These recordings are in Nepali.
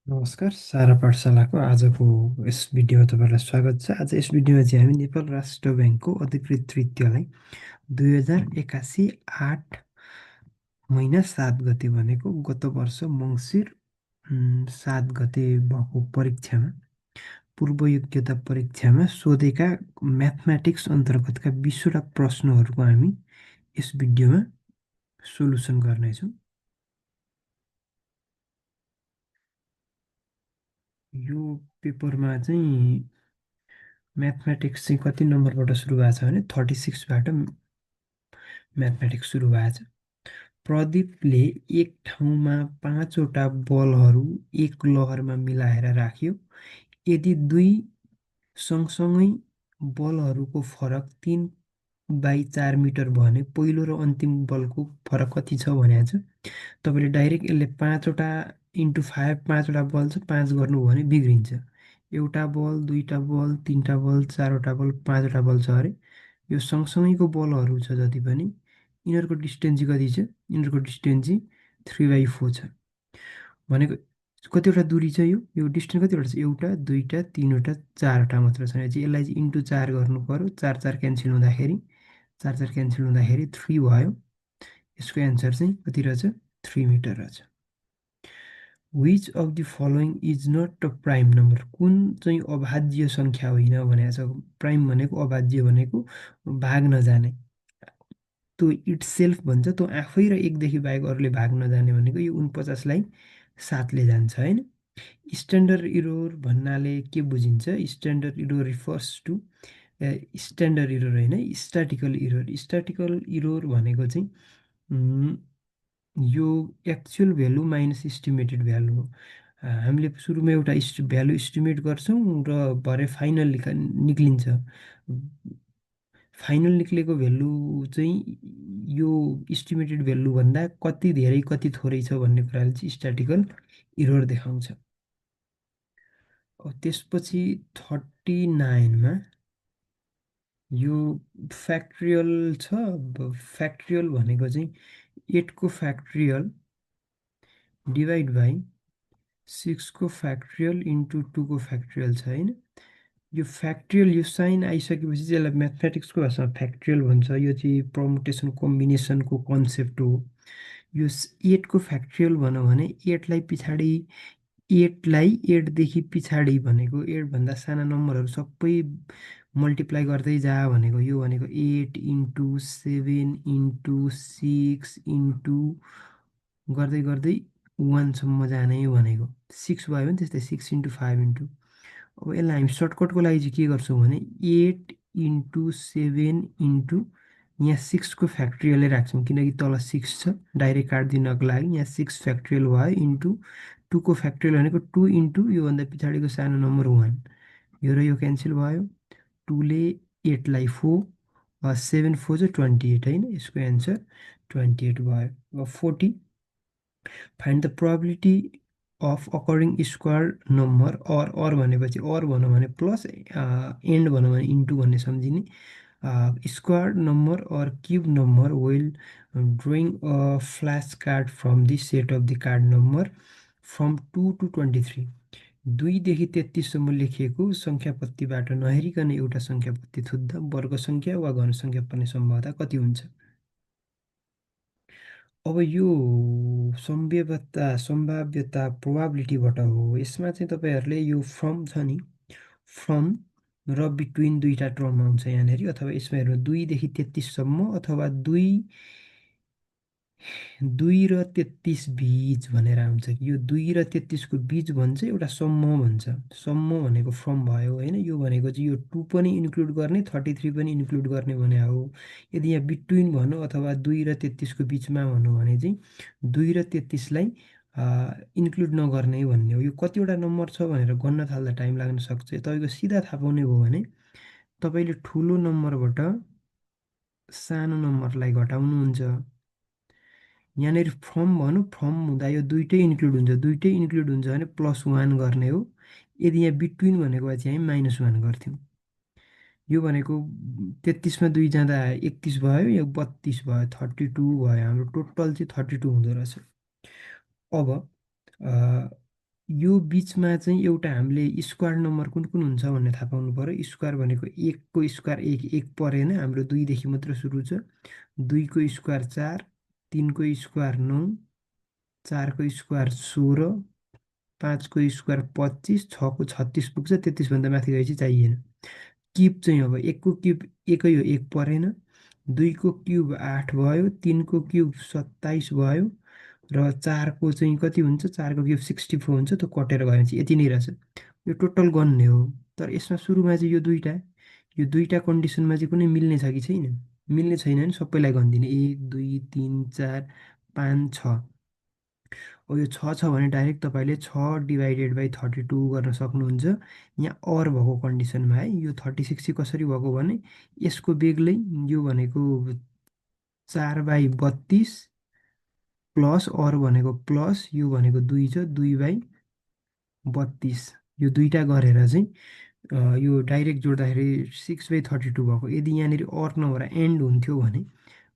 नमस्कार सारा पाठशालाको आजको यस भिडियोमा तपाईँलाई स्वागत छ। आज यस भिडियोमा चाहिँ हामी नेपाल राष्ट्र ब्याङ्कको अधिकृत वित्तीयलाई 2081 8 महिना 7 गते भनेको गत वर्ष मङ्सिर 7 गते भएको परीक्षामा पूर्व योग्यता परीक्षामा सोधेका म्याथमेटिक्स अन्तर्गतका 20वटा प्रश्नहरूको हामी यस भिडियोमा सोल्युसन गर्नेछौँ। यो पेपरमा चाहिँ म्याथमेटिक्स चाहिँ कति नम्बरबाट सुरु भएको छ भने 36बाट म्याथमेटिक्स सुरु भएको छ। प्रदीपले एक ठाउँमा 5वटा बलहरू एक लहरमा मिलाएर राख्यो। यदि दुई सँगसँगै बलहरूको फरक 3/4 मिटर भने पहिलो र अन्तिम बलको फरक कति छ भनेको छ। तपाईँले डाइरेक्ट यसले 5वटा इन्टु 5 5वटा बल छ 5 गर्नु हो भने बिग्रिन्छ। एउटा बल, दुईवटा बल, तिनवटा बल, चारवटा बल, 5वटा बल छ अरे। यो सँगसँगैको बलहरू छ जति पनि यिनीहरूको डिस्टेन्स चाहिँ कति छ? यिनीहरूको डिस्टेन्स चाहिँ 3/4 छ। भनेको कतिवटा दूरी छ यो डिस्टेन्स कतिवटा छ? एउटा, दुईवटा, तिनवटा, चारवटा मात्र छ। यसलाई चाहिँ इन्टु 4 गर्नु पऱ्यो। 4 4 क्यान्सल हुँदाखेरि 4 4 क्यान्सल हुँदाखेरि 3 भयो। यसको एन्सर चाहिँ कति रहेछ? 3 मिटर रहेछ। Which of the following is not a prime number? कुन चाहिँ अभाज्य सङ्ख्या होइन भनेको छ। प्राइम भनेको अभाज्य भनेको भाग नजाने। त्यो इट्सेल्फ भन्छ, त्यो आफै र एकदेखि बाहेक अरूले भाग नजाने भनेको यो 49लाई 7ले जान्छ होइन। स्ट्यान्डर्ड इरोर भन्नाले के बुझिन्छ? Standard error refers to standard error होइन, स्ट्याटिकल इरोर। स्ट्याटिकल इरोर भनेको चाहिँ यो actual value minus estimated value हो। हामीले सुरुमा एउटा भ्यालु इस्टिमेट गर्छौँ र भरे फाइनल निक्लिन्छ। फाइनल निक्लेको भ्यालु चाहिँ यो इस्टिमेटेड भ्यालुभन्दा कति धेरै कति थोरै छ भन्ने कुराले चाहिँ स्ट्याटिकल इरोर देखाउँछ। त्यसपछि 39मा यो फ्याक्ट्रियल छ। फ्याक्ट्रियल भनेको चाहिँ 8को फ्याक्ट्रियल डिभाइड बाई 6को फ्याक्ट्रियल इन्टु 2को फ्याक्ट्रियल छ होइन। यो फ्याक्ट्रियल यो साइन आइसकेपछि चाहिँ यसलाई म्याथमेटिक्सको भाषामा फ्याक्ट्रियल भन्छ। यो चाहिँ परमुटेसन कम्बिनेसनको कन्सेप्ट हो। यो 8को फ्याक्ट्रियल भनौँ भने 8लाई 8देखि पछाडि भनेको 8भन्दा साना नम्बरहरू सबै मल्टिप्लाई गर्दै जा भनेको। यो भनेको 8 इन्टु 7 इन्टु 6 इन्टु गर्दै गर्दै 1सम्म जाने भनेको। 6 भयो भने त्यस्तै 6 इन्टु 5 इन्टु। अब यसलाई हामी सर्टकटको लागि चाहिँ के गर्छौँ भने 8 इन्टु 7 इन्टु यहाँ 6को फ्याक्ट्रियलै राख्छौँ किनकि तल 6 छ। डाइरेक्ट काटिदिनको लागि यहाँ 6 फ्याक्ट्रियल भयो इन्टु 2को फ्याक्ट्रियल भनेको 2 इन्टु योभन्दा पछाडिको सानो नम्बर 1। यो र यो क्यान्सल भयो। 2ले 8लाई 4 7 4 चाहिँ 28 होइन। यसको एन्सर 28 भयो। अब 40 find the probability of occurring square number or भनेपछि अर भनौँ भने प्लस एन्ड भनौँ भने इन्टु भन्ने सम्झिने। Square number or cube number well drawing a flash card from the set of the card number from 2 to 23। 2देखि 33सम्म लेखिएको सङ्ख्यापत्तिबाट नहेरिकन एउटा सङ्ख्यापत्ति थुत्दा वर्ग सङ्ख्या वा घन सङ्ख्या पर्ने सम्भावना कति हुन्छ? अब यो सम्भाव्यता प्रोबाबिलिटीबाट हो। यसमा चाहिँ तपाईँहरूले यो फ्रम छ नि, फ्रम र बिट्विन दुईवटा टर्म आउँछ यहाँनिर। अथवा यसमा हेर्नु 2देखि 33सम्म अथवा 2 र 33 बिच भनेर आउँछ कि यो 2 र 33को बिच भन्छ, एउटा सम्म भन्छ। सम्म भनेको फ्रम भयो होइन। यो भनेको चाहिँ यो 2 पनि इन्क्लुड गर्ने 33 पनि इन्क्लुड गर्ने भने हो। यदि यहाँ बिट्विन भनौँ अथवा 2 र 33को बिचमा भनौँ भने चाहिँ 2 र 33लाई इन्क्लुड नगर्ने भन्ने हो। यो कतिवटा नम्बर छ भनेर गन्न थाल्दा टाइम लाग्न सक्छ। तपाईँको सिधा थाहा पाउने भयो भने तपाईँले ठुलो नम्बरबाट सानो नम्बरलाई घटाउनुहुन्छ। यहाँनिर फ्रम भनौँ, फ्रम हुँदा यो दुइटै इन्क्लुड हुन्छ। दुइटै इन्क्लुड हुन्छ भने +1 गर्ने हो। यदि यहाँ बिट्विन भनेको भए चाहिँ हामी -1 गर्थ्यौँ। यो भनेको 33मा 2 जाँदा 31 भयो, यो 32 भयो, 32 भयो। हाम्रो टोटल चाहिँ 32 हुँदो रहेछ। अब यो बिचमा चाहिँ एउटा हामीले स्क्वायर नम्बर कुन कुन हुन्छ भन्ने थाहा पाउनु पऱ्यो। स्क्वायर भनेको एकको स्क्वायर एक एक परेन, हाम्रो दुईदेखि मात्र सुरु छ। दुईको स्क्वायर 4, तिनको स्क्वायर 9, चारको स्क्वायर 16, पाँचको स्क्वायर 25, छको 36 पुग्छ। तेत्तिसभन्दा माथि गएपछि चाहिएन। क्युब चाहिँ अब एकको क्युब एकै हो, एक परेन। दुईको क्युब 8 भयो, तिनको क्युब 27 भयो, र चारको चाहिँ कति हुन्छ, चारको क्युब 64 हुन्छ। त्यो कटेर गयो भने चाहिँ यति नै रहेछ। यो टोटल गन्ने हो। तर यसमा सुरुमा चाहिँ यो दुईटा कन्डिसनमा चाहिँ कुनै मिल्ने छ कि छैन? मिल्ने छैन भने सबैलाई गनिदिने, 1 2 3 4 5 6। अब यो छ भने डाइरेक्ट तपाईँले 6/32 गर्न सक्नुहुन्छ। यहाँ अर भएको कन्डिसनमा है, यो 36 चाहिँ कसरी भएको भने यसको बेग्लै, यो भनेको 4/32 प्लस अर भनेको प्लस, यो भनेको 2 छ, 2/32। यो दुईटा गरेर चाहिँ यो डाइरेक्ट जोड्दाखेरि 6/32 भएको। यदि यहाँनिर अर नभएर एन्ड हुन्थ्यो भने,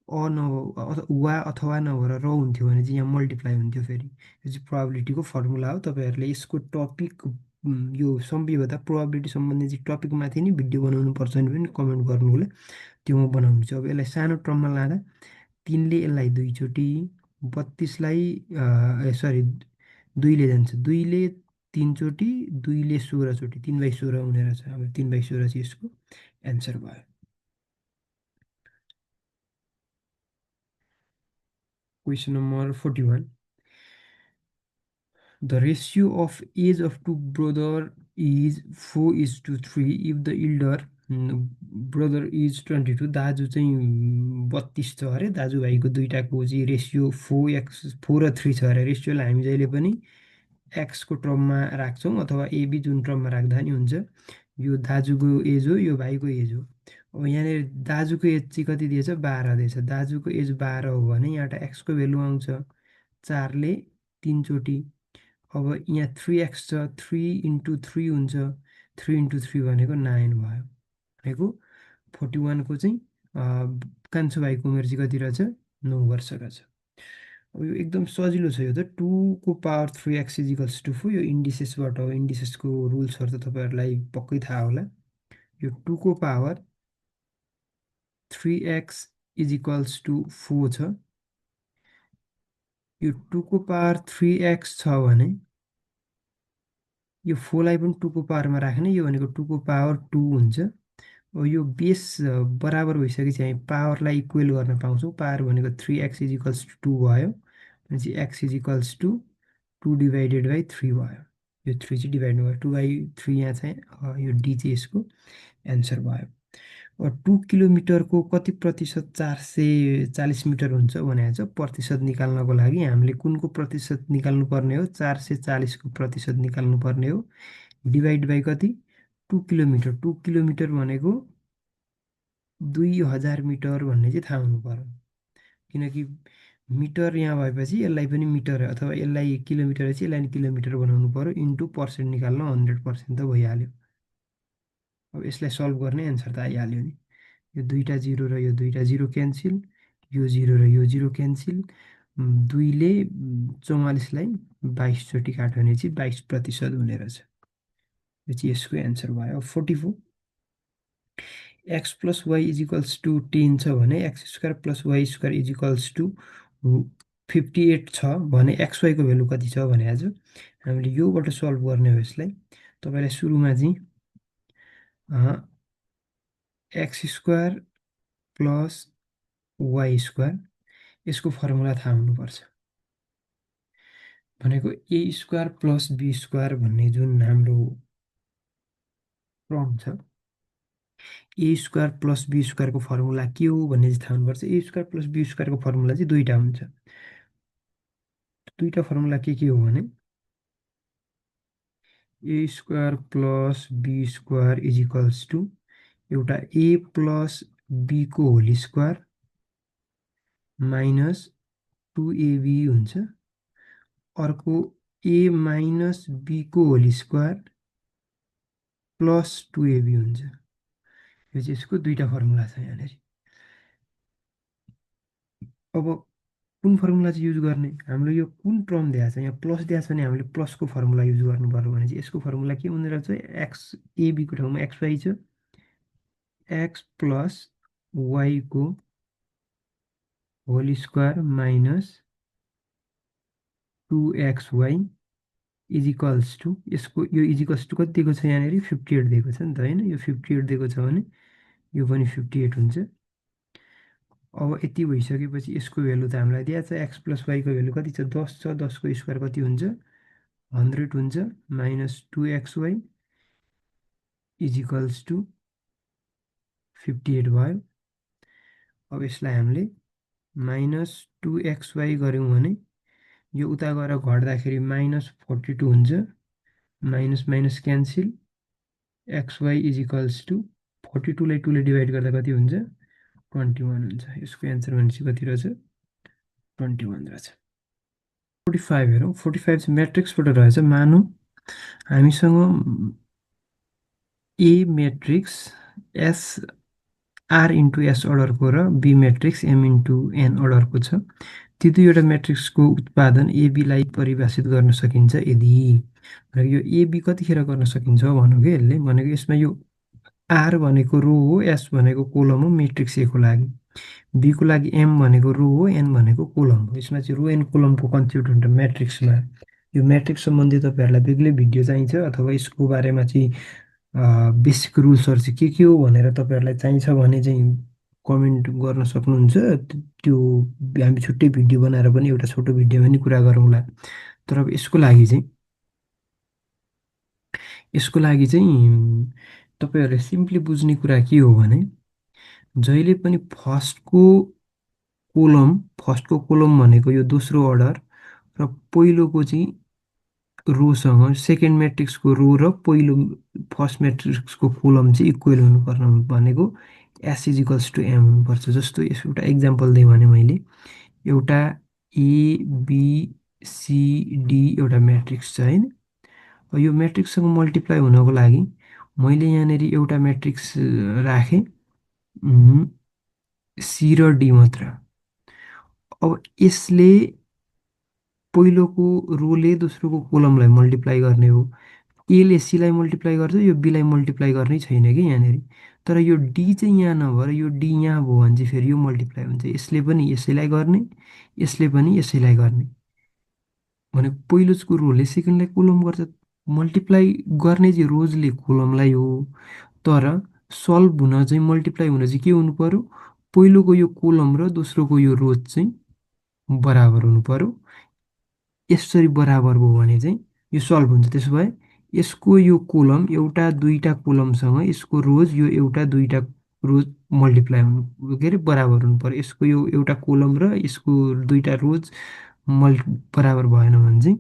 अ नभ वा अथवा नभएर र हुन्थ्यो भने चाहिँ यहाँ मल्टिप्लाई हुन्थ्यो फेरि। यो चाहिँ प्रोबेबिलिटीको फर्मुला हो। तपाईँहरूले यसको टपिक, यो सम्भवतः प्रोबेबिलिटी सम्बन्धी चाहिँ टपिकमाथि नै भिडियो बनाउनु पर्छ भने पनि कमेन्ट गर्नु होला, त्यो म बनाउनु छु। अब यसलाई सानो टर्ममा लाँदा 3ले यसलाई दुईचोटि, 32लाई सरी 2ले जान्छ, 2ले 3 चोटि, 2ले 16 चोटि, 3/16 हुने रहेछ। अब 3/16 चाहिँ यसको एन्सर भयो। Question number 41। The ratio of age of two brother is 4:3 if the elder brother is 22। दाजु चाहिँ 32 छ अरे, दाजुभाइको दुइटाको चाहिँ रेसियो 4:3 छ अरे। रेसियोलाई हामी जहिले पनि एक्सको टर्ममा राख्छौँ अथवा एबी जुन टर्ममा राख्दा नि हुन्छ। यो दाजुको एज हो, यो भाइको एज हो। अब यहाँनिर दाजुको एज चाहिँ कति दिएछ, 12 दिएछ। दाजुको एज 12 हो भने यहाँबाट एक्सको भेल्यु आउँछ 4ले 3 चोटि। अब यहाँ 3x छ, 3 × 3 हुन्छ, 3 × 3 भनेको 9 भयो। भनेको 41को चाहिँ कान्छो भाइको उमेर चाहिँ कति रहेछ, 9 वर्षका छ। अब यो एकदम सजिलो छ। यो त 2^3x = 4। यो इन्डिसेसबाट हो। इन्डिसेसको रुल्सहरू त तपाईँहरूलाई पक्कै थाहा होला। यो 2^3x = 4 छ। यो 2^3x छ भने यो 4लाई पनि 2को पावरमा राख्ने, यो भनेको 2^2 हुन्छ। अब यो बेस बराबर भइसकेपछि हामी पावरलाई इक्वेल गर्न पाउँछौँ। पावर भनेको 3x = 2 भयो, भनेपछि x = 2/3 भयो। यो 3 चाहिँ डिभाइड भयो, 2/3 यहाँ चाहिँ यो डी चाहिँ यसको एन्सर भयो। अब 2 किलोमिटरको कति प्रतिशत 440 मिटर हुन्छ भनेको छ। प्रतिशत निकाल्नको लागि हामीले कुनको प्रतिशत निकाल्नु पर्ने हो, 440को प्रतिशत निकाल्नु पर्ने हो। डिभाइड बाई कति, 2 किलोमिटर। 2 किलोमिटर भनेको 2000 मिटर भन्ने चाहिँ थाहा हुनु पर्यो। किनकि मिटर यहाँ भएपछि यसलाई पनि मिटर अथवा यसलाई किलोमिटर चाहिँ यसलाई किलोमिटर बनाउनु पर्यो। इन्टु पर्सेन्ट निकाल्न 100% त भइहाल्यो। अब यसलाई सल्भ गर्ने एन्सर त आइहाल्यो नि। यो दुईवटा जिरो र यो दुईवटा जिरो क्यान्सिल, यो जिरो र यो जिरो क्यान्सिल। 2ले 44लाई 22 चोटि काट्यो भने चाहिँ 22% हुने रहेछ। यो चाहिँ यसको एन्सर भयो। 44, x + y = 10 छ भने x² + y² = 58 छ भने xy को भेल्यु कति छ भने आज हामीले योबाट सल्भ गर्ने हो। यसलाई तपाईँलाई सुरुमा चाहिँ x² + y², यसको फर्मुला थाहा हुनुपर्छ। भनेको a² + b² भन्ने जुन हाम्रो टर्म छ, a² + b² को फर्मुला के हो भन्ने चाहिँ थाहा हुनुपर्छ। a² + b² को फर्मुला चाहिँ दुईवटा हुन्छ। दुईवटा फर्मुला के हो भने a² + b² = एउटा a + b को होल स्क्वायर माइनस 2ab हुन्छ, अर्को a - b को होल स्क्वायर प्लस 2ab हुन्छ। यो चाहिँ यसको दुईवटा फर्मुला छ यहाँनिर। अब कुन फर्मुला चाहिँ युज गर्ने हाम्रो यो कुन टर्म दिएको छ यहाँ प्लस दिएको छ भने हामीले प्लसको फर्मुला युज गर्नु पर्यो भने चाहिँ यसको फर्मुला के हुने रहेछ एक्स एबीको ठाउँमा एक्स वाई छ एक्स प्लस वाईको whole square minus 2xy equals to यसको यो इजिकल्स टू कति दिएको छ यहाँनिर 58 दिएको छ नि त होइन यो 58 दिएको छ भने यो पनि 58 हुन्छ अब यति भइसकेपछि यसको भेल्यु त हामीलाई दिएको छ एक्स प्लस वाईको भेल्यु कति छ 10 छ 10को स्क्वायर कति हुन्छ 100 हुन्छ माइनस 2xy इजिकल्स टू 58 भयो अब यसलाई हामीले माइनस 2xy गऱ्यौँ भने यो उता गएर घट्दाखेरि माइनस 42 हुन्छ minus minus cancel xy equals to 42लाई 2ले डिभाइड गर्दा कति हुन्छ 21 हुन्छ यसको एन्सर भनेपछि कति रहेछ 21 रहेछ 45 हेरौँ 45 चाहिँ म्याट्रिक्सबाट रहेछ मानौँ हामीसँग A matrix S R into S अर्डरको र B matrix M into N अर्डरको छ ती दुईवटा म्याट्रिक्सको उत्पादन एबीलाई परिभाषित गर्न सकिन्छ यदि र यो एबी कतिखेर गर्न सकिन्छ भन्नु कि यसले भनेको यसमा यो आर भनेको रो हो एस भनेको कोलम हो म्याट्रिक्स ए को लागि बीको लागि एम भनेको रो हो एन भनेको कोलम हो यसमा चाहिँ रो एन कोलमको कन्सेप्ट हुन्छ म्याट्रिक्समा यो म्याट्रिक्स सम्बन्धी तपाईँहरूलाई बेग्लै भिडियो चाहिन्छ अथवा यसको बारेमा चाहिँ बेसिक रुल्सहरू चाहिँ के हो भनेर तपाईँहरूलाई चाहिन्छ भने चाहिँ कमेन्ट गर्न सक्नुहुन्छ त्यो हामी छुट्टै भिडियो बनाएर पनि एउटा छोटो भिडियोमा नि कुरा गरौँला तर अब यसको लागि चाहिँ तपाईँहरूले सिम्पली बुझ्ने कुरा के हो भने जहिले पनि फर्स्टको कोलम भनेको यो दोस्रो अर्डर र पहिलोको चाहिँ रोसँग सेकेन्ड म्याट्रिक्सको रो र पहिलो फर्स्ट म्याट्रिक्सको कोलम चाहिँ इक्वल हुनुपर्ने भनेको एस इजिकल्स टु एम हुनुपर्छ जस्तो यस एउटा इक्जाम्पल दिएँ भने मैले एउटा एबिसिडी एउटा म्याट्रिक्स छ होइन यो म्याट्रिक्ससँग मल्टिप्लाई हुनको लागि मैले यहाँनिर एउटा म्याट्रिक्स राखेँ सी र डी मात्र अब यसले पहिलोको रोले दोस्रोको कोलमलाई मल्टिप्लाई गर्ने हो एले सीलाई मल्टिप्लाई गर्छ यो बीलाई मल्टिप्लाई गर्नै छैन कि यहाँनिर तर यो डी चाहिँ यहाँ नभएर यो डी यहाँ भयो भने चाहिँ फेरि यो मल्टिप्लाई हुन्छ यसले पनि यसैलाई गर्ने यसले पनि यसैलाई गर्ने भने पहिलोको रोले सेकेन्डलाई कोलम गर्छ मल्टिप्लाई गर्ने चाहिँ रोजले कोलमलाई हो तर सल्भ हुन चाहिँ मल्टिप्लाई हुन चाहिँ के हुनु पर्यो पहिलोको यो कोलम र दोस्रोको यो रोज चाहिँ बराबर हुनु पर्यो यसरी बराबर भयो भने चाहिँ यो सल्भ हुन्छ त्यसो भए यसको यो कोलम एउटा दुईटा कोलमसँग यसको रोज यो एउटा दुईटा रोज मल्टिप्लाई हुनु के अरे बराबर हुनु पर्यो यसको यो एउटा कोलम र यसको दुईटा रोज बराबर भएन भने चाहिँ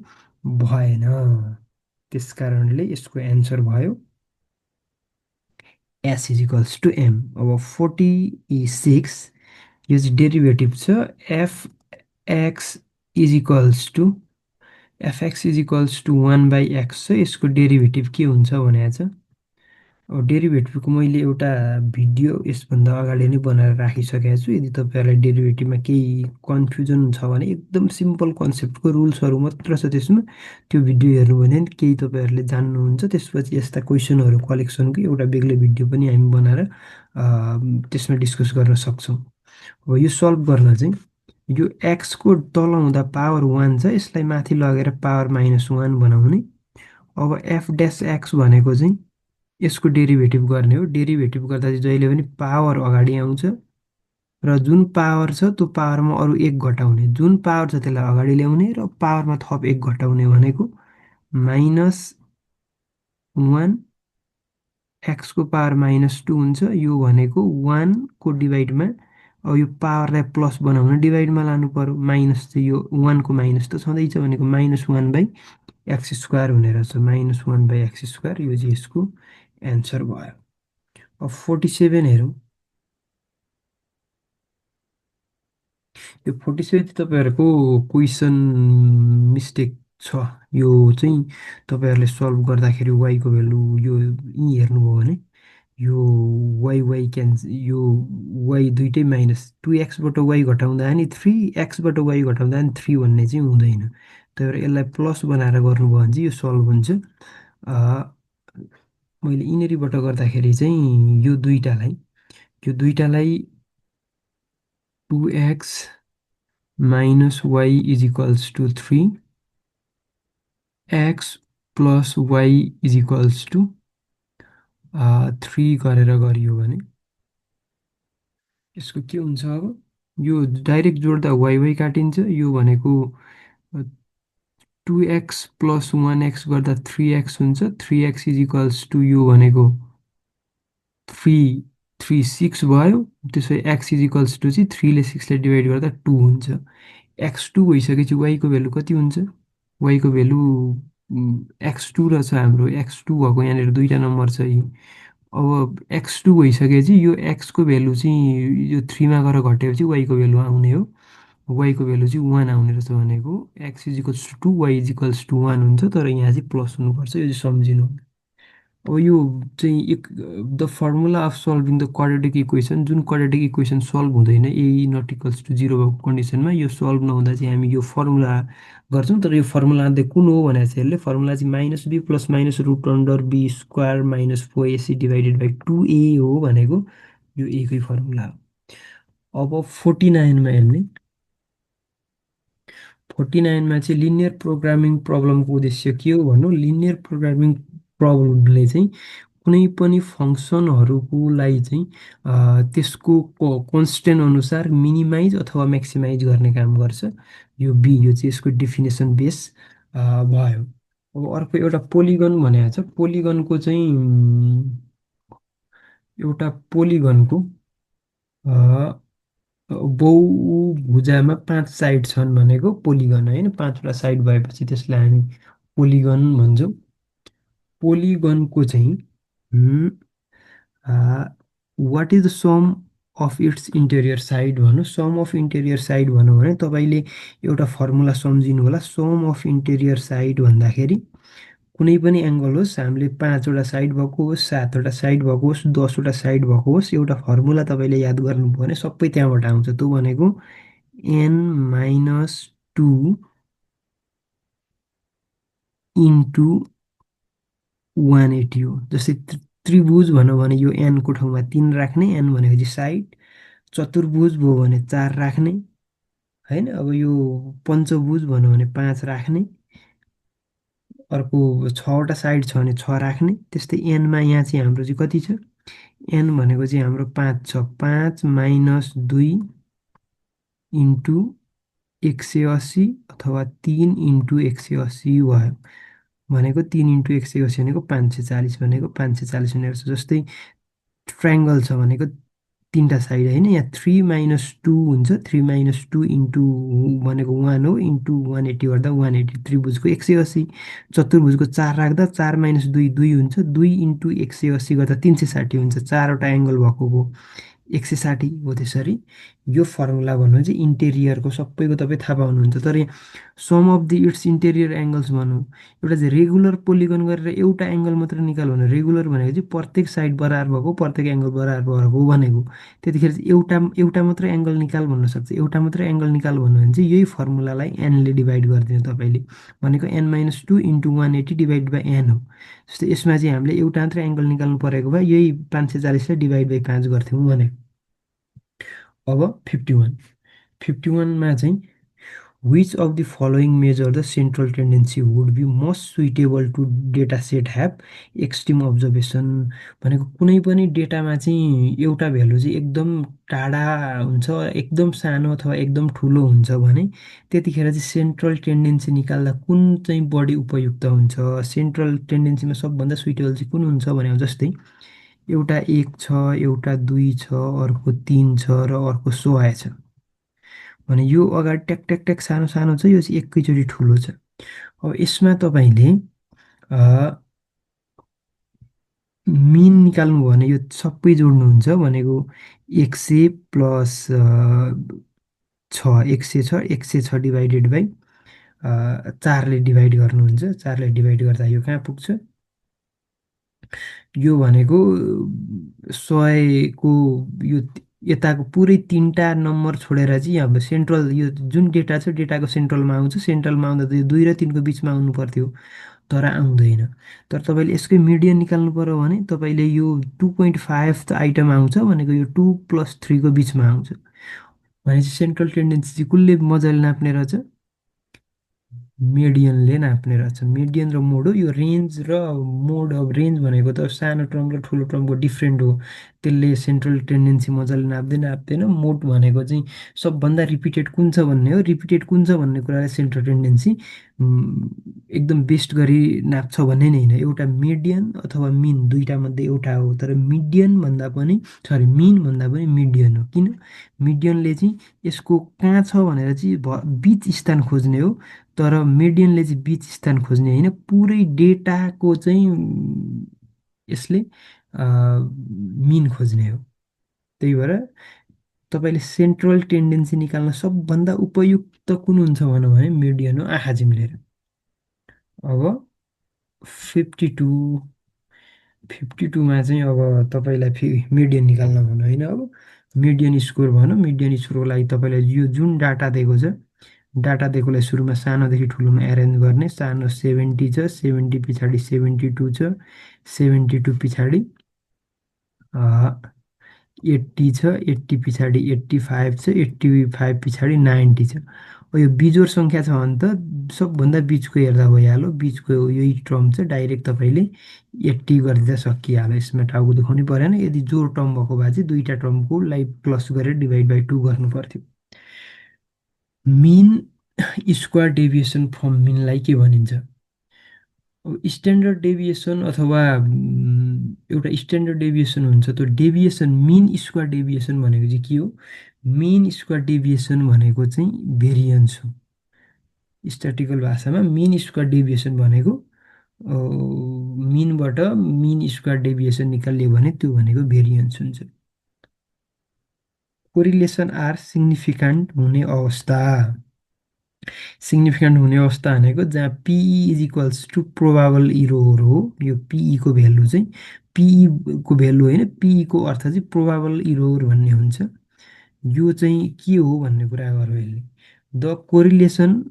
भएन त्यस कारणले यसको एन्सर भयो एस इजिकल्स टु एम अब 46 यो चाहिँ डेरिभेटिभ छ f x equals to f x equals to 1/x छ यसको डेरिभेटिभ के हुन्छ भनेको छ अब डेरिभेटिभको मैले एउटा भिडियो यसभन्दा अगाडि नै बनाएर राखिसकेको छु यदि तपाईँहरूलाई डेरिभेटिभमा केही कन्फ्युजन छ भने एकदम सिम्पल कन्सेप्टको रुल्सहरू मात्र छ त्यसमा त्यो भिडियो हेर्नु भने केही तपाईँहरूले जान्नुहुन्छ त्यसपछि यस्ता क्वेसनहरू कलेक्सनको एउटा बेग्लै भिडियो पनि हामी बनाएर त्यसमा डिस्कस गर्न सक्छौँ अब यो सल्भ गर्न चाहिँ यो एक्सको तल हुँदा पावर 1 छ यसलाई माथि लगेर पावर -1 बनाउने अब एफ ड्यास एक्स भनेको चाहिँ यसको डेरिभेटिभ गर्ने हो डेरिभेटिभ गर्दा चाहिँ जहिले पनि पावर अगाडि आउँछ र जुन पावर छ त्यो पावरमा अरू एक घटाउने जुन पावर छ त्यसलाई अगाडि ल्याउने र पावरमा थप एक घटाउने भनेको -1 एक्सको पावर -2 हुन्छ यो भनेको 1 को डिभाइडमा अब यो पावरलाई प्लस बनाउन डिभाइडमा लानु पर्यो माइनस चाहिँ यो 1 को माइनस त छँदैछ भनेको -1/x स्क्वायर हुने रहेछ -1/x स्क्वायर यो चाहिँ यसको एन्सर भयो अब 47 हेरौँ यो 47 तपाईँहरूको क्वेसन मिस्टेक छ यो चाहिँ तपाईँहरूले सल्भ गर्दाखेरि वाईको भेल्यु यो यहीँ हेर्नुभयो भने यो वाइ यो वाइ दुइटै माइनस 2x बाट वाइ घटाउँदा नि 3x बाट वाइ घटाउँदा नि 3 भन्ने चाहिँ हुँदैन। त्यही भएर यसलाई प्लस बनाएर गर्नुभयो भने चाहिँ यो सल्भ हुन्छ। मैले यिनीहरूबाट गर्दाखेरि चाहिँ यो दुइटालाई 2x minus y is equals to 3 x plus y is equals to 3 गरेर गरियो भने यसको के हुन्छ अब यो डाइरेक्ट जोड्दा वाइ वाइ काटिन्छ। यो भनेको 2x प्लस 1x गर्दा 3x हुन्छ। 3x इज इक्वल्स टु यो भनेको 3 6 भयो। त्यसो भए एक्स इज इक्वल्स टु चाहिँ 3ले 6ले डिभाइड गर्दा 2 हुन्छ। x2 भइसकेपछि वाइको भेल्यु कति हुन्छ? वाइको भेल्यु x2 रहेछ हाम्रो। x2 भएको यहाँनिर दुईवटा नम्बर छ यी। अब x2 भइसकेपछि यो एक्सको भेल्यु चाहिँ यो 3मा गएर घटेपछि वाइको भेल्यु आउने हो। वाइको भेल्यु चाहिँ 1 आउने रहेछ भनेको x is equals to 2 y is equals to 1 हुन्छ। तर यहाँ चाहिँ प्लस हुनुपर्छ, यो चाहिँ सम्झिनु। अब यो चाहिँ एक the formula of solving the quadratic equation, जुन क्वाड्रेटिक इक्वेसन सल्भ हुँदैन ए नट इक्वल्स टु 0 भएको कन्डिसनमा यो सल्भ नहुँदा चाहिँ हामी यो फर्मुला गर्छौँ। तर यो फर्मुला अन्त कुन हो भनेर चाहिँ यसले फर्मुला चाहिँ minus b plus minus root under b square minus 4ac divided by 2a हो भनेको यो एकै फर्मुला हो। अब 49मा हेर्ने, 49मा चाहिँ लिनियर प्रोग्रामिङ प्रब्लमको उद्देश्य के हो भन्नु, लिनियर प्रोग्रामिङ प्रब्लमले चाहिँ कुनै पनि फङ्सनहरूको लागि चाहिँ त्यसको कन्स्टेन्ट अनुसार मिनिमाइज अथवा म्याक्सिमाइज गर्ने काम गर्छ। यो बी, यो चाहिँ यसको डिफिनेसन बेस भयो। अब अर्को एउटा पोलिगन भनेको छ। पोलिगनको चाहिँ एउटा पोलिगनको बहुभुजामा 5 साइड छन् भनेको पोलिगन होइन। 5वटा साइड भएपछि त्यसलाई हामी पोलिगन भन्छौँ। पोलिगनको चाहिँ what is the sum of its interior side भनौँ। सम अफ इन्टेरियर साइड भनौँ भने तपाईँले एउटा फर्मुला सम्झिनु होला। सम अफ इन्टेरियर साइड भन्दाखेरि कुनै पनि एङ्गल होस्, हामीले 5वटा साइड भएको होस्, 7वटा साइड भएको होस्, 10वटा साइड भएको होस्, एउटा फर्मुला तपाईँले याद गर्नुभयो भने सबै त्यहाँबाट आउँछ। त्यो भनेको n-2 इन्टु 180 हो। जस्तै त्रिभुज भनौँ भने यो एनको ठाउँमा 3 राख्ने, एन भनेको चाहिँ साइड। चतुर्भुज भयो भने 4 राख्ने होइन। अब यो पञ्चभुज भनौँ भने 5 राख्ने। अर्को 6वटा साइड छ भने 6 राख्ने। त्यस्तै एनमा यहाँ चाहिँ हाम्रो चाहिँ कति छ, एन भनेको चाहिँ हाम्रो 5 छ। 5 माइनस 2 इन्टु 180 अथवा 3 इन्टु 180 भयो भनेको 3 इन्टु 180 भनेको 540 भनेको 540 हुने रहेछ। जस्तै ट्राइङ्गल छ भनेको 3टा साइड होइन, यहाँ 3 माइनस 2 हुन्छ। 3 माइनस 2 इन्टु भनेको 1 हो, इन्टु 180 गर्दा 180। त्रिभुजको 180। चतुर्भुजको 4 राख्दा 4 माइनस 2 2 हुन्छ। 2 इन्टु 180 गर्दा 360 हुन्छ। 4वटा एङ्गल भएको हो 160 हो। त्यसरी यो फर्मुला भन्नु चाहिँ इन्टेरियरको सबैको तपाईँ थाहा पाउनुहुन्छ। तर यहाँ sum of the its interior angles भनौँ, एउटा चाहिँ रेगुलर पोलिगन गरेर एउटा एङ्गल मात्र निकाल भने, रेगुलर भनेको चाहिँ प्रत्येक साइड बराबर भएको, प्रत्येक एङ्गल बराबर भएको भनेको। त्यतिखेर चाहिँ एउटा एउटा मात्र एङ्गल निकाल भन्न सक्छ। एउटा मात्र एङ्गल निकाल भन्नु भने चाहिँ यही फर्मुलालाई एनले डिभाइड गरिदिनु तपाईँले, भनेको n-2 into 180 divide by an हो। जस्तै यसमा चाहिँ हामीले एउटा मात्र एङ्गल निकाल्नु परेको भए यही 540लाई डिभाइड बाई 5 गर्थ्यौँ भनेको। अब 51मा चाहिँ which of the following measure the central tendency would be most suitable to data set have extreme observation भनेको कुनै पनि डेटामा चाहिँ एउटा भेल्यु चाहिँ एकदम टाढा हुन्छ, एकदम सानो अथवा एकदम ठुलो हुन्छ भने त्यतिखेर चाहिँ सेन्ट्रल टेन्डेन्सी निकाल्दा कुन चाहिँ बढी उपयुक्त हुन्छ, सेन्ट्रल टेन्डेन्सीमा सबभन्दा सुइटेबल चाहिँ कुन हुन्छ भने जस्तै एउटा 1 छ, एउटा 2 छ, अर्को 3 छ र अर्को 100 छ भने यो अगाडि ट्याक ट्याक ट्याक सानो सानो छ, यो चाहिँ एकैचोटि ठुलो छ। अब यसमा तपाईँले मिन निकाल्नु भयो भने यो सबै जोड्नुहुन्छ भनेको 100 प्लस 6 100 छ डिभाइडेड बाई 4ले डिभाइड गर्नुहुन्छ। 4ले डिभाइड गर्दा यो कहाँ पुग्छ, यो भनेको 100को यो यताको पुरै तिनवटा नम्बर छोडेर चाहिँ अब सेन्ट्रल यो जुन डेटा छ डेटाको सेन्ट्रलमा आउँछ, सेन्ट्रलमा आउँदा त यो 2 र 3को बिचमा आउनु पर्थ्यो तर आउँदैन। तर तपाईँले यसकै मिडियन निकाल्नु पर्यो भने तपाईँले यो 2.5 त आइटम आउँछ भनेको यो 2 प्लस 3को बिचमा आउँछ भनेपछि सेन्ट्रल टेन्डेन्सी चाहिँ कसले मजाले नाप्ने रहेछ? मिडियनले नाप्ने रहेछ। मिडियन र मोड हो यो रेन्ज र मोड। अब रेन्ज भनेको त सानो टर्म र ठुलो टर्मको डिफ्रेन्ट हो, त्यसले सेन्ट्रल टेन्डेन्सी मजाले नाप्दैन। मोड भनेको चाहिँ सबभन्दा रिपिटेड कुन छ भन्ने हो, रिपिटेड कुन छ भन्ने कुरालाई सेन्ट्रल टेन्डेन्सी एकदम बेस्ट गरी नाप्छ भन्ने नै होइन। एउटा मिडियन अथवा मिन दुईवटा मध्ये एउटा हो, तर मिडियन भन्दा पनि मिन भन्दा पनि मिडियन हो। किन? मिडियनले चाहिँ यसको कहाँ छ भनेर चाहिँ बिच स्थान खोज्ने हो, तर मिडियनले चाहिँ बिच स्थान खोज्ने होइन, पुरै डेटाको चाहिँ यसले मिन खोज्ने हो। त्यही भएर तपाईँले सेन्ट्रल टेन्डेन्सी निकाल्न सबभन्दा उपयुक्त कुन हुन्छ भनौँ भने मिडियन हो, आँखा चिम्लेर। अब 52 52मा चाहिँ अब तपाईँलाई मिडियन निकाल्न भन्नु होइन। अब मिडियन स्कोर भनौँ, मिडियन स्कोरको लागि तपाईँलाई यो जुन डाटा दिएको छ, डाटा दिएकोलाई सुरुमा सानोदेखि ठुलोमा एरेन्ज गर्ने। सानो 70 छ, 70 पछाडि 72 छ, 72 पछाडि 80 छ, 80 पछाडि 85 छ, 85 पछाडि 90 छ। अब यो बिजोड सङ्ख्या छ भने त सबभन्दा बिचको हेर्दा भइहाल्यो, बिचको यही टर्म चाहिँ डाइरेक्ट तपाईँले 80 गरिदिँदा सकिहाल्यो, यसमा टाउको दुखाउनै परेन। यदि जोड टर्म भएको भए चाहिँ दुईवटा टर्मको लाइक प्लस गरेर डिभाइड बाई 2 गर्नु पर्थ्यो। मिन स्क्वायर डेभिएसन फ्रम मिनलाई के भनिन्छ? अब स्ट्यान्डर्ड डेभिएसन अथवा एउटा स्ट्यान्डर्ड डेभिएसन हुन्छ, त्यो डेभिएसन मिन स्क्वायर डेभिएसन भनेको चाहिँ के हो? मिन स्क्वायर डेभिएसन भनेको चाहिँ भेरिएन्स हो। स्ट्याटिकल भाषामा मिन स्क्वायर डेभिएसन भनेको मिनबाट मिन स्क्वायर डेभिएसन निकाल्यो भने त्यो भनेको भेरिएन्स हुन्छ। कोरिलेसन आर सिग्निफिकान्ट हुने अवस्था। सिग्निफिकेन्ट हुने अवस्था भनेको जहाँ PE is equals to probable error हो। यो पिईको भेल्यु चाहिँ पिईको भेल्यु होइन, पिईको अर्थ चाहिँ प्रोबाबल इरोर भन्ने हुन्छ। यो चाहिँ के हो भन्ने कुरा गरौँ यसले। The correlation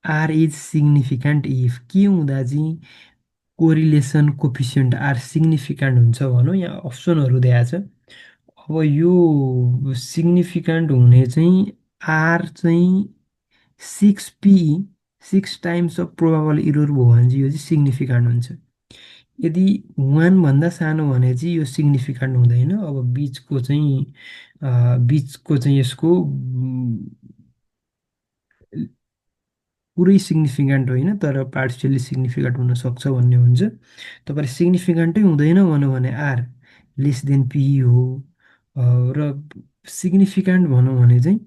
r is significant if के हुँदा चाहिँ कोरिलेसन कोफिसियन्ट आर सिग्निफिकेन्ट हुन्छ भनौँ। यहाँ अप्सनहरू दिएको छ। अब यो सिग्निफिकेन्ट हुने चाहिँ आर चाहिँ 6 6 टाइम्स अफ प्रोबाबल इरोर भयो भने चाहिँ यो चाहिँ सिग्निफिकेन्ट हुन्छ। यदि 1भन्दा सानो भने चाहिँ यो सिग्निफिकेन्ट हुँदैन। अब बिचको चाहिँ यसको पुरै सिग्निफिकेन्ट होइन तर पार्सियली सिग्निफिकेन्ट हुनसक्छ भन्ने हुन्छ। तपाईँले सिग्निफिकेन्टै हुँदैन भन्यो भने आर लेस देन पिई हो। र सिग्निफिकेन्ट भनौँ भने चाहिँ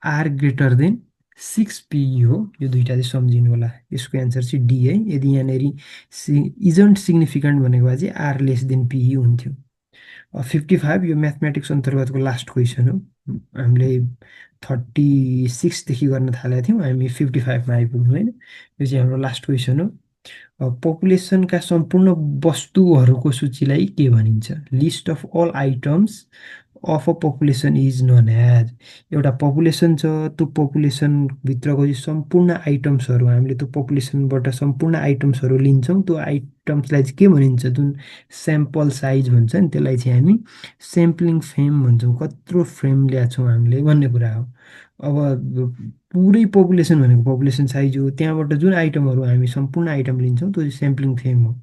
आर ग्रेटर देन 6 पिई हो। यो दुइटा चाहिँ सम्झिनु होला। यसको एन्सर चाहिँ डी है। यदि यहाँनिर इजन्ट सिग्निफिकेन्ट भनेको भए चाहिँ आर लेस देन पिई हुन्थ्यो। 55 यो म्याथमेटिक्स अन्तर्गतको लास्ट क्वेसन हो। हामीले 36देखि गर्न थालेका थियौँ, हामी 55मा आइपुग्यौँ होइन। यो चाहिँ हाम्रो लास्ट क्वेसन हो। पपुलेसनका सम्पूर्ण वस्तुहरूको सूचीलाई के भनिन्छ? List of all items of a population is known as. एउटा पपुलेसन छ, त्यो पपुलेसनभित्रको चाहिँ सम्पूर्ण आइटम्सहरू, हामीले त्यो पपुलेसनबाट सम्पूर्ण आइटम्सहरू लिन्छौँ। त्यो आइटम्सलाई चाहिँ के भनिन्छ? जुन स्याम्पल साइज भन्छ नि, त्यसलाई चाहिँ हामी स्याम्पलिङ फ्रेम भन्छौँ। कत्रो फ्रेम ल्याएको छौँ हामीले भन्ने कुरा हो। अब पुरै पपुलेसन भनेको पपुलेसन साइज हो, त्यहाँबाट जुन आइटमहरू हामी सम्पूर्ण आइटम लिन्छौँ त्यो चाहिँ स्याम्पलिङ फ्रेम हो।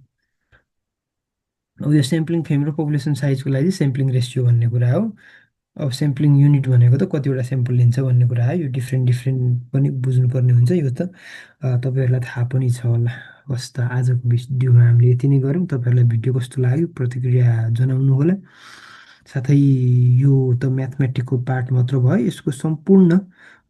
अब यो स्याम्पलिङ फ्रेम र पपुलेसन साइजको लागि स्याम्पलिङ रेसियो भन्ने कुरा हो। अब स्याम्पलिङ युनिट भनेको त कतिवटा स्याम्पल लिन्छ भन्ने कुरा हो। यो डिफ्रेन्ट डिफ्रेन्ट पनि बुझ्नुपर्ने हुन्छ। यो त तपाईँहरूलाई थाहा पनि छ होला। हस् त, आजको भिडियोमा हामीले यति नै गरौँ। तपाईँहरूलाई भिडियो कस्तो लाग्यो प्रतिक्रिया जनाउनु होला। साथै यो त म्याथमेटिकको पार्ट मात्र भयो। यसको सम्पूर्ण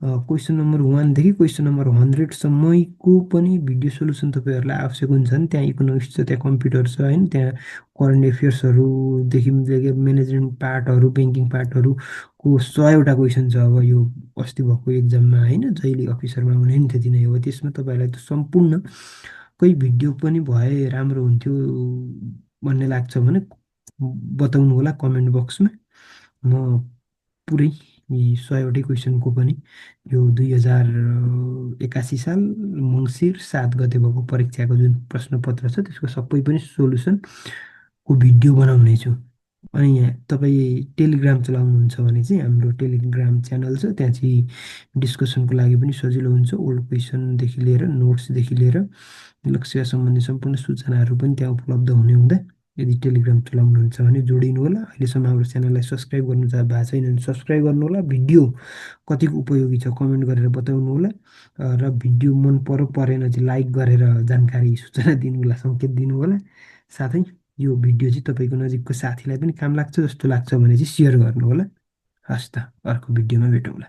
क्वेसन नम्बर 1देखि क्वेसन नम्बर 100सम्मैको पनि भिडियो सोल्युसन तपाईँहरूलाई आवश्यक हुन्छ भने त्यहाँ इकोनोमिक्स छ, त्यहाँ कम्प्युटर छ होइन, त्यहाँ करेन्ट एफेयर्सहरूदेखि लिएर म्यानेजमेन्ट पार्टहरू, ब्याङ्किङ पार्टहरूको 100वटा क्वेसन छ। अब यो अस्ति भएको एक्जाममा होइन, जहिले अफिसरमा हुने नि त्यति नै हो। त्यसमा तपाईँहरूलाई त सम्पूर्ण अर्कै भिडियो पनि भए राम्रो हुन्थ्यो भन्ने लाग्छ भने बताउनु होला कमेन्ट बक्समा। म पुरै यी 100वटै क्वेसनको पनि यो 2081 साल मङ्सिर 7 गते भएको परीक्षाको जुन प्रश्नपत्र छ त्यसको सबै पनि सोल्युसनको भिडियो बनाउने छु। अनि यहाँ तपाईँ टेलिग्राम चलाउनुहुन्छ भने चाहिँ हाम्रो टेलिग्राम च्यानल छ, त्यहाँ चाहिँ डिस्कसनको लागि पनि सजिलो हुन्छ। ओल्ड क्वेसनदेखि लिएर नोट्सदेखि लिएर लक्ष्य सम्बन्धी सम्पूर्ण सूचनाहरू पनि त्यहाँ उपलब्ध हुने हुँदा यदि टेलिग्राम चलाउनुहुन्छ भने जोडिनु होला। अहिलेसम्म हाम्रो च्यानललाई सब्सक्राइब गर्नु भएको छैन भने सब्सक्राइब गर्नु होला। भिडियो कतिको उपयोगी छ कमेन्ट गरेर बताउनु होला। र भिडियो मन पर्यो परेन चाहिँ लाइक गरेर जानकारी सूचना दिनु होला, सङ्केत दिनु होला। साथै यो भिडियो चाहिँ तपाईँको नजिकको साथीलाई पनि काम लाग्छ जस्तो लाग्छ भने चाहिँ सेयर गर्नु होला। हस् त, अर्को भिडियोमा भेटौँला।